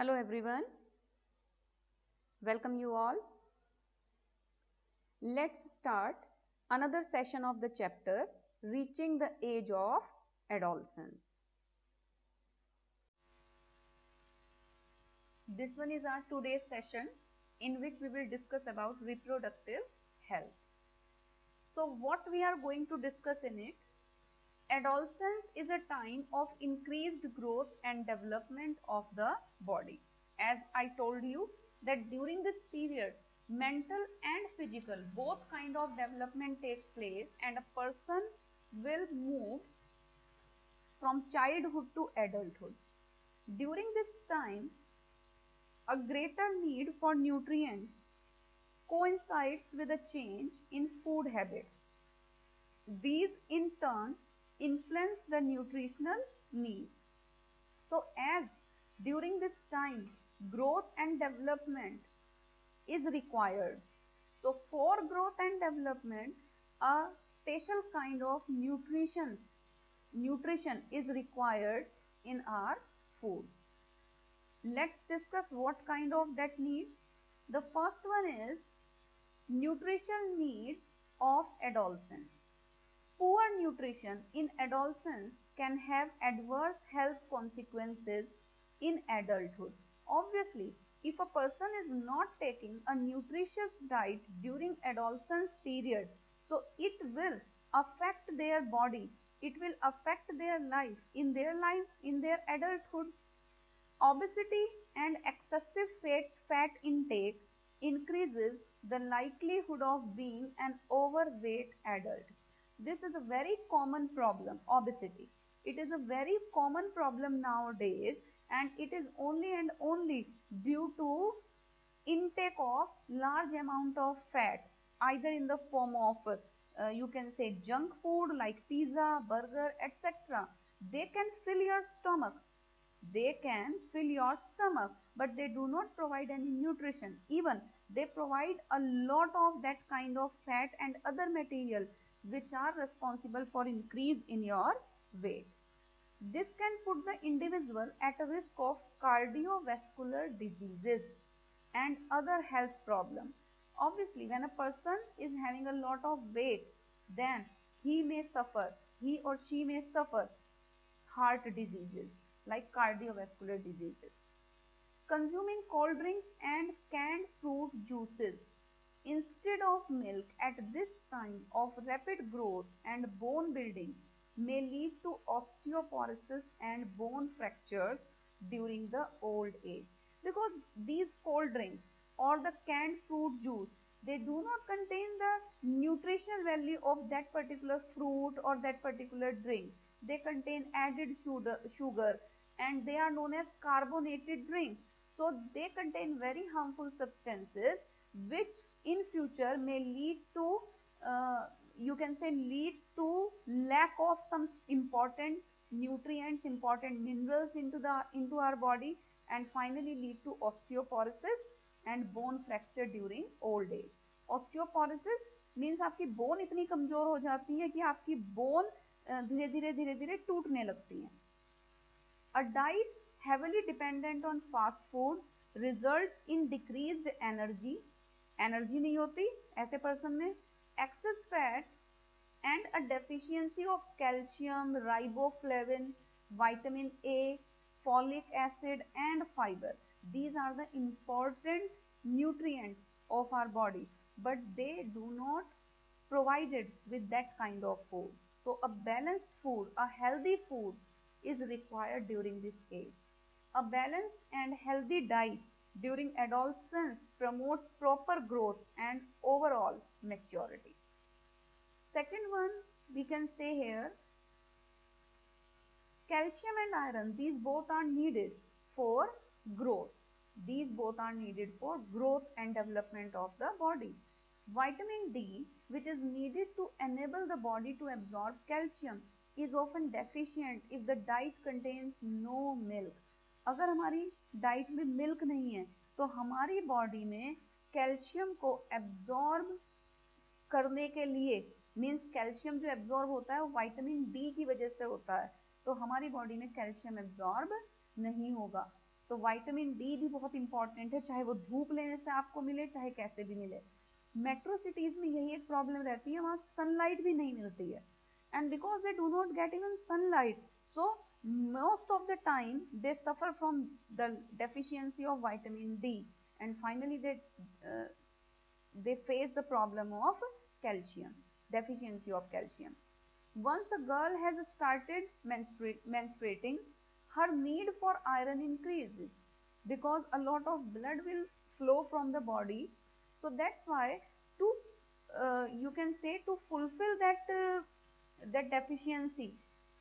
Hello everyone, welcome you all. Let's start another session of the chapter Reaching the Age of Adolescence. This one is our today's session in which we will discuss about reproductive health. So what we are going to discuss in it, adolescence is a time of increased growth and development of the body. As I told you that during this period, mental and physical both kind of development takes place and a person will move from childhood to adulthood. During this time, a greater need for nutrients coincides with a change in food habits. These in turn influence the nutritional needs. So as during this time growth and development is required. So for growth and development a special kind of nutrition is required in our food. Let's discuss what kind of that need. The first one is nutrition needs of adolescents. Poor nutrition in adolescence can have adverse health consequences in adulthood. Obviously, if a person is not taking a nutritious diet during adolescence period, so it will affect their body, it will affect their life, in their adulthood. Obesity and excessive fat intake increases the likelihood of being an overweight adult. This is a very common problem, obesity. It is a very common problem nowadays and it is only and only due to intake of large amount of fat, either in the form of you can say junk food like pizza, burger, etc. They can fill your stomach, but they do not provide any nutrition. Even they provide a lot of that kind of fat and other material which are responsible for increase in your weight. This can put the individual at a risk of cardiovascular diseases and other health problems. Obviously, when a person is having a lot of weight, then he or she may suffer heart diseases like cardiovascular diseases. Consuming cold drinks and canned fruit juices instead of milk at this time of rapid growth and bone building may lead to osteoporosis and bone fractures during the old age, because these cold drinks or the canned fruit juice, they do not contain the nutritional value of that particular fruit or that particular drink. They contain added sugar and they are known as carbonated drinks. So they contain very harmful substances which in future may lead to you can say lead to lack of some important nutrients, important minerals into our body, and finally lead to osteoporosis and bone fracture during old age. Osteoporosis means आपकी bone इतनी कमजोर हो जाती है कि आपकी bone धीरे धीरे टूटने लगती है. A diet heavily dependent on fast food results in decreased energy. Energy नहीं होती ऐसे पर्सन में. Excess fat and a deficiency of calcium, riboflavin, vitamin A, folic acid and fiber. These are the important nutrients of our body, but they do not provided with that kind of food. So a balanced food, a healthy food is required during this age. A balanced and healthy diet during adolescence promotes proper growth and overall maturity. Second one, we can say here, calcium and iron, these both are needed for growth. These both are needed for growth and development of the body. Vitamin D, which is needed to enable the body to absorb calcium, is often deficient if the diet contains no milk. अगर हमारी diet में milk नहीं है तो हमारी body में calcium को absorb करने के लिए, मीन्स कैल्शियम जो एब्जॉर्ब होता है वो विटामिन डी की वजह से होता है, तो हमारी बॉडी में कैल्शियम एब्जॉर्ब नहीं होगा. तो विटामिन डी भी बहुत इंपॉर्टेंट है, चाहे वो धूप लेने से आपको मिले चाहे कैसे भी मिले। मेट्रो सिटीज में यही एक प्रॉब्लम रहती है, वहाँ सनलाइट भी नहीं मिलती है, and because they do not get even sunlight, so most of the time they suffer from the deficiency of vitamin D, and finally they face the problem of calcium, deficiency of calcium. Once a girl has started menstruating, her need for iron increases because a lot of blood will flow from the body. So that's why to you can say to fulfill that deficiency,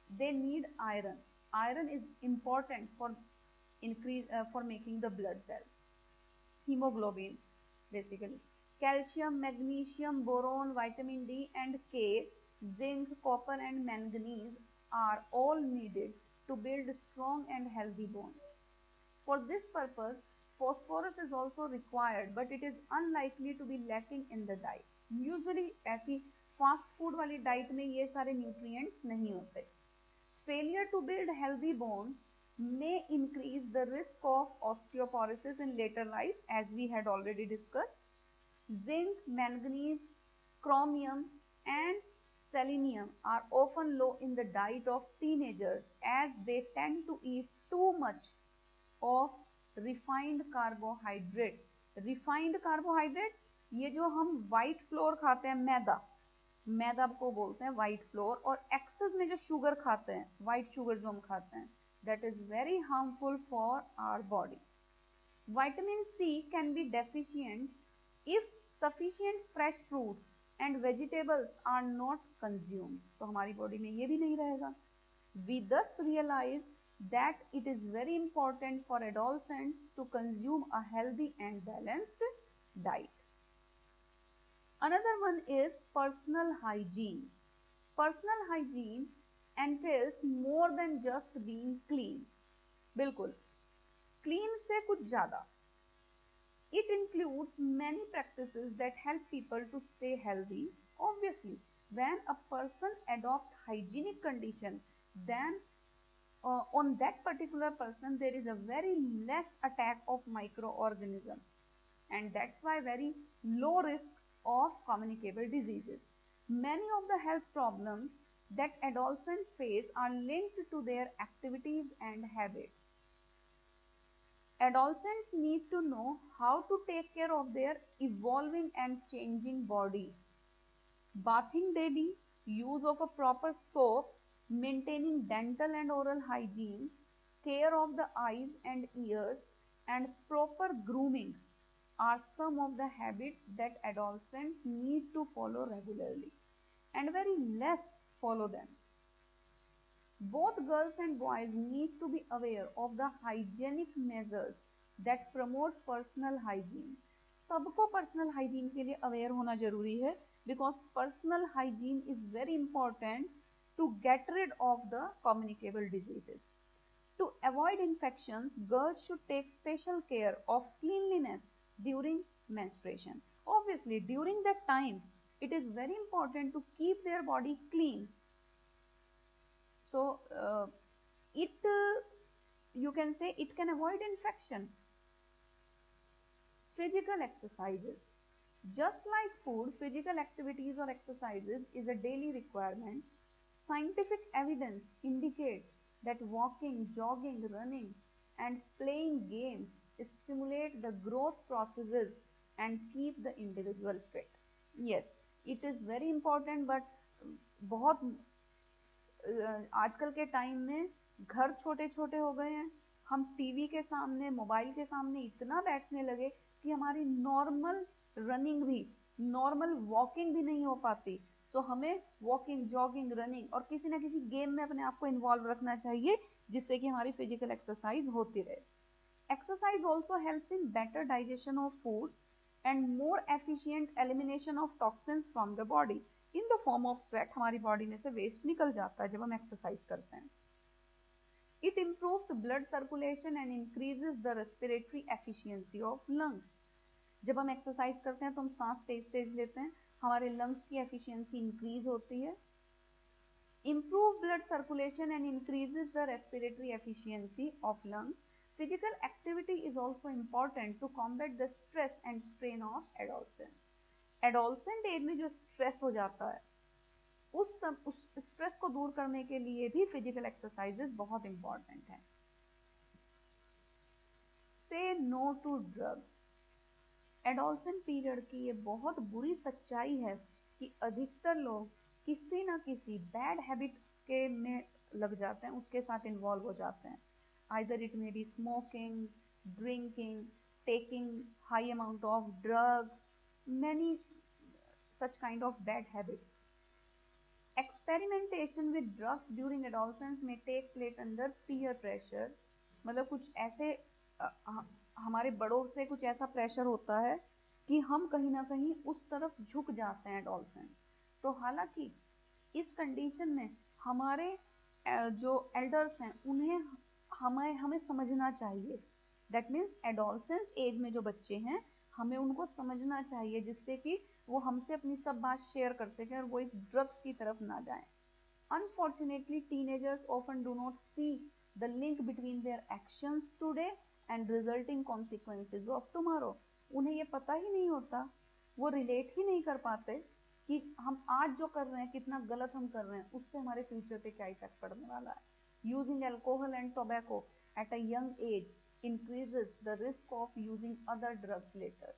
they need iron. Iron is important for for making the blood cells. Hemoglobin, basically. Calcium, magnesium, boron, vitamin D and K, zinc, copper and manganese are all needed to build strong and healthy bones. For this purpose, phosphorus is also required, but it is unlikely to be lacking in the diet. Usually ऐसी fast food वाली diet में ये सारे nutrients नहीं होते. Failure to build healthy bones may increase the risk of osteoporosis in later life, as we had already discussed. Zinc, manganese, chromium, and selenium are often low in the diet of teenagers as they tend to eat too much of refined carbohydrate. Refined carbohydrate, ये जो हम white flour खाते हैं, मैदा को बोलते हैं white floor, और access में जो शुगर खाते हैं, व्हाइट शुगर जो हम खाते हैं, that is very harmful for our body. Vitamin C can be deficient if sufficient fresh fruits and vegetables are not consumed. तो हमारी बॉडी में ये भी नहीं रहेगा. वी दस realise that it is very important for adolescents to consume a healthy and balanced diet. Another one is personal hygiene. Personal hygiene entails more than just being clean. बिल्कुल clean से कुछ ज़्यादा. It includes many practices that help people to stay healthy. Obviously, when a person adopts hygienic condition, then on that particular person there is a very less attack of microorganisms, and that's why very low risk of communicable diseases. Many of the health problems that adolescents face are linked to their activities and habits. Adolescents need to know how to take care of their evolving and changing body. Bathing daily, use of a proper soap, maintaining dental and oral hygiene, care of the eyes and ears, and proper grooming are some of the habits that adolescents need to follow regularly, and very less follow them. Both girls and boys need to be aware of the hygienic measures that promote personal hygiene. सबको personal hygiene के लिए aware होना जरूरी है, because personal hygiene is very important to get rid of the communicable diseases. To avoid infections, girls should take special care of cleanliness during menstruation. Obviously, during that time, it is very important to keep their body clean. So, you can say it can avoid infection. Physical exercises. Just like food, physical activities or exercises is a daily requirement. Scientific evidence indicates that walking, jogging, running, and playing games stimulate the growth processes and keep the individual fit. Yes, it is very important, but बहुत आजकल के time में घर छोटे छोटे हो गए हैं, हम टीवी के सामने, मोबाइल के सामने इतना बैठने लगे कि हमारी नॉर्मल रनिंग भी, नॉर्मल वॉकिंग भी नहीं हो पाती. तो हमें वॉकिंग, जॉगिंग, रनिंग और किसी ना किसी गेम में अपने आप को इन्वॉल्व रखना चाहिए, जिससे कि हमारी फिजिकल एक्सरसाइज होती रहे. Exercise also helps in better digestion of food and more efficient elimination of toxins from the body in the form of sweat. हमारी बॉडी में से वेस्ट निकल जाता है जब हम एक्सरसाइज करते हैं. It improves blood circulation and increases the respiratory efficiency of lungs. जब हम एक्सरसाइज करते हैं तो हम सांस तेज तेज लेते हैं, हमारे लंग्स की एफिशिएंसी इंक्रीज होती है. Improve blood circulation and increases the respiratory efficiency of lungs. Physical activity is also important to combat the stress and strain of adolescence. Adolescent age में जो स्ट्रेस हो जाता है उस स्ट्रेस को दूर करने के लिए भी फिजिकल एक्सरसाइजेस बहुत इंपॉर्टेंट है. Say no to drugs. Adolescent period की ये बहुत बुरी सच्चाई है कि अधिकतर लोग किसी ना किसी बैड हैबिट के में लग जाते हैं, उसके साथ इन्वॉल्व हो जाते हैं. Either it may be smoking, drinking, taking high amount of drugs, many such kind of bad habits. Experimentation with drugs during adolescence may take place under peer pressure. मतलब कुछ ऐसे हमारे बड़ों से कुछ ऐसा प्रेशर होता है कि हम कहीं ना कहीं उस तरफ झुक जाते हैं एडोलसेंस. तो हालांकि इस कंडीशन में हमारे जो एल्डर्स हैं उन्हें हमें समझना चाहिए. दैट मीन्स एडोलसेंस एज में जो बच्चे हैं हमें उनको समझना चाहिए जिससे कि वो हमसे अपनी सब बात शेयर कर सकें और वो इस ड्रग्स की तरफ ना जाएं. Unfortunately, teenagers often do not see the link between their actions today and resulting consequences of tomorrow. उन्हें ये पता ही नहीं होता, वो रिलेट ही नहीं कर पाते कि हम आज जो कर रहे हैं कितना गलत हम कर रहे हैं, उससे हमारे फ्यूचर पे क्या इफेक्ट पड़ने वाला है. Using alcohol and tobacco at a young age increases the risk of using other drugs later.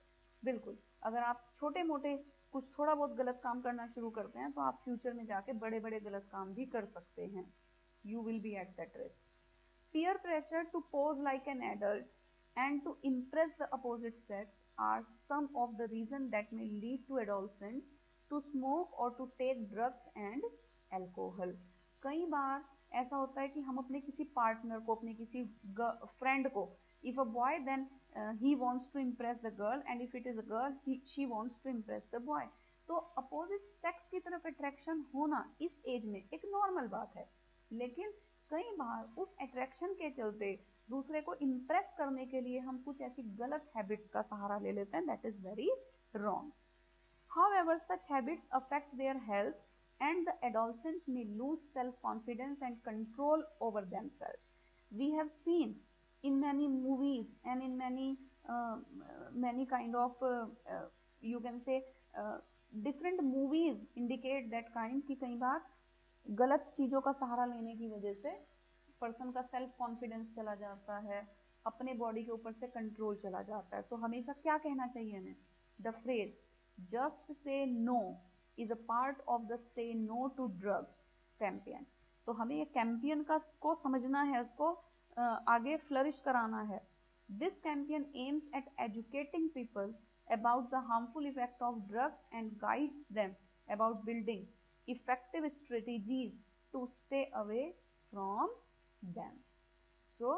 बिल्कुल, अगर आप छोटे मोटे कुछ थोड़ा बहुत गलत काम करना शुरू करते हैं तो आप फ्यूचर में जाके बड़े बड़े गलत काम भी कर सकते हैं. You will be at that risk. Peer pressure to pose like an adult and to impress the opposite sex are some of the reasons that may lead to adolescents to smoke or to take drugs and alcohol. कई बार ऐसा होता है कि हम अपने किसी partner को, अपने किसी फ्रेंड को, if a boy then he wants to impress the girl and if it is a girl she wants to impress the boy. तो अपोजिट सेक्स की तरफ अट्रैक्शन होना इस एज में एक नॉर्मल बात है, लेकिन कई बार उस अट्रैक्शन के चलते दूसरे को इम्प्रेस करने के लिए हम कुछ ऐसी गलत हैबिट्स का सहारा ले लेते हैं. That is very wrong. However, such habits affect their health and the adolescents may lose self-confidence and control over themselves. We have seen in many movies and in many kind of you can say different movies indicate that kind कि कई बार गलत चीजों का सहारा लेने की वजह से person का सेल्फ कॉन्फिडेंस चला जाता है, अपने बॉडी के ऊपर से कंट्रोल चला जाता है. तो हमेशा क्या कहना चाहिए हमें? The phrase just say no is a part of the say no to drugs campaign. तो हमें ये कैंपेन का को समझना है, उसको आगे फ्लरिश कराना है. This campaign aims at educating people about the harmful effect of drugs and guides them about building effective strategies to stay away from them. So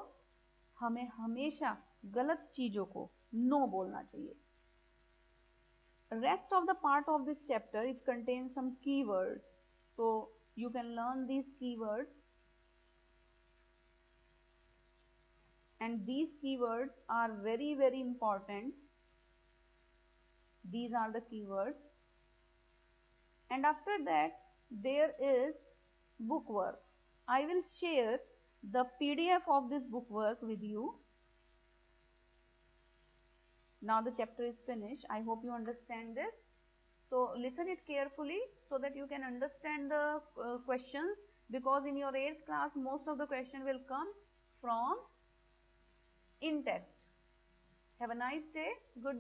हमें हमेशा गलत चीजों को नो बोलना चाहिए. Rest of the part of this chapter it contains some keywords, so you can learn these keywords, and these keywords are very important. These are the keywords, and after that there is book work. I will share the PDF of this book work with you. Now the chapter is finished. I hope you understand this. So listen it carefully so that you can understand the questions, because in your 8th class most of the question will come from in text. Have a nice day. Goodbye.